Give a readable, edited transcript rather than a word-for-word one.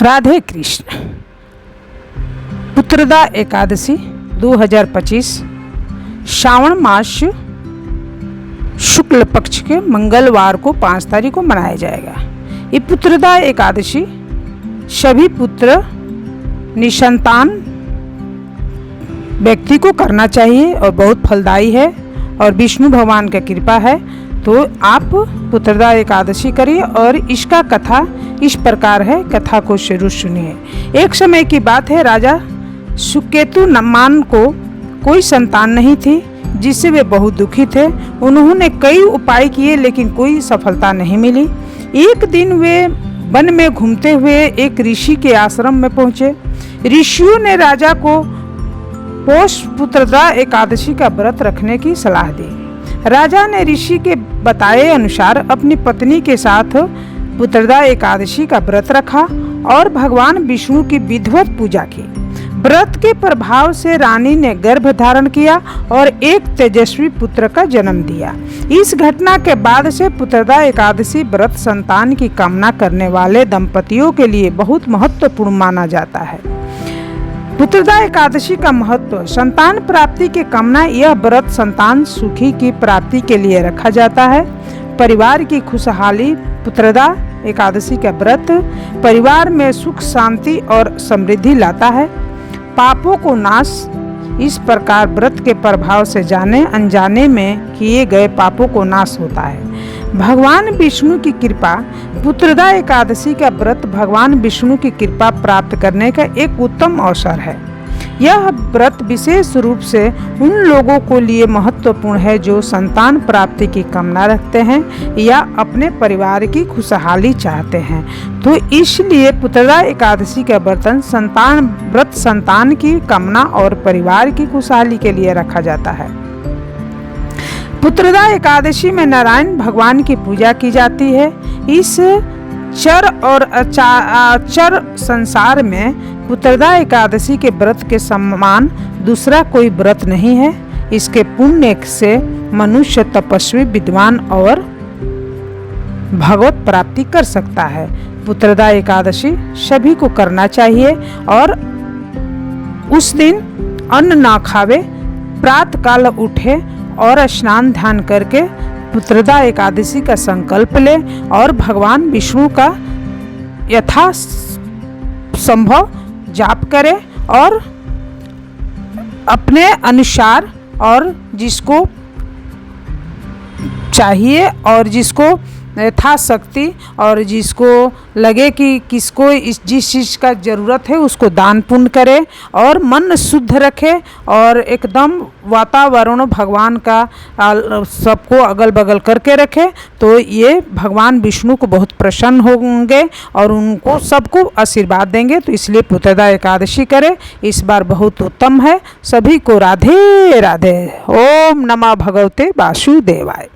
राधे कृष्ण। पुत्रदा एकादशी 2025 श्रावण मास शुक्ल पक्ष के मंगलवार को 5 तारीख को मनाया जाएगा। ये पुत्रदा एकादशी सभी पुत्र निसंतान व्यक्ति को करना चाहिए और बहुत फलदायी है और विष्णु भगवान की कृपा है। तो आप पुत्रदा एकादशी करिए और इसका कथा इस प्रकार है, कथा को जरूर सुनिए। एक समय की बात है, राजा सुकेतु नमान को कोई संतान नहीं थी, जिससे वे बहुत दुखी थे। उन्होंने कई उपाय किए लेकिन कोई सफलता नहीं मिली। एक दिन वे वन में घूमते हुए एक ऋषि के आश्रम में पहुंचे। ऋषियों ने राजा को पौष पुत्रदा एकादशी का व्रत रखने की सलाह दी। राजा ने ऋषि के बताए अनुसार अपनी पत्नी के साथ पुत्रदा एकादशी का व्रत रखा और भगवान विष्णु की विधिवत पूजा की। व्रत के प्रभाव से रानी ने गर्भ धारण किया और एक तेजस्वी पुत्र का जन्म दिया। इस घटना के बाद से पुत्रदा एकादशी व्रत संतान की कामना करने वाले दंपतियों के लिए बहुत महत्वपूर्ण माना जाता है। पुत्रदा एकादशी का महत्व संतान प्राप्ति की कामना, यह व्रत संतान सुखी की प्राप्ति के लिए रखा जाता है। परिवार की खुशहाली, पुत्रदा एकादशी का व्रत परिवार में सुख शांति और समृद्धि लाता है। पापों को नाश, इस प्रकार व्रत के प्रभाव से जाने अनजाने में किए गए पापों को नाश होता है। भगवान विष्णु की कृपा, पुत्रदा एकादशी का व्रत भगवान विष्णु की कृपा प्राप्त करने का एक उत्तम अवसर है। यह व्रत विशेष रूप से उन लोगों को लिए महत्वपूर्ण है जो संतान प्राप्ति की कामना रखते हैं या अपने परिवार की खुशहाली चाहते हैं। तो इसलिए पुत्रदा एकादशी का व्रत संतान की कामना और परिवार की खुशहाली के लिए रखा जाता है। पुत्रदा एकादशी में नारायण भगवान की पूजा की जाती है। इस चर और अचर संसार में पुत्रदा एकादशी के व्रत के समान दूसरा कोई व्रत नहीं है। इसके पुण्य से मनुष्य तपस्वी, विद्वान और भगवत प्राप्ति कर सकता है। पुत्रदा एकादशी सभी को करना चाहिए और उस दिन अन्न ना खावे, प्रातः काल उठे और स्नान ध्यान करके पुत्रदा एकादशी का संकल्प ले और भगवान विष्णु का यथा संभव जाप करे और अपने अनुसार और जिसको चाहिए और जिसको यथाशक्ति और जिसको लगे कि किसको जिस चीज़ का ज़रूरत है उसको दान पुण्य करे और मन शुद्ध रखे और एकदम वातावरण भगवान का सबको अगल बगल करके रखे। तो ये भगवान विष्णु को बहुत प्रसन्न होंगे और उनको सबको आशीर्वाद देंगे। तो इसलिए पुत्रदा एकादशी करे, इस बार बहुत उत्तम है। सभी को राधे राधे। ओम नमः भगवते वासुदेवाय।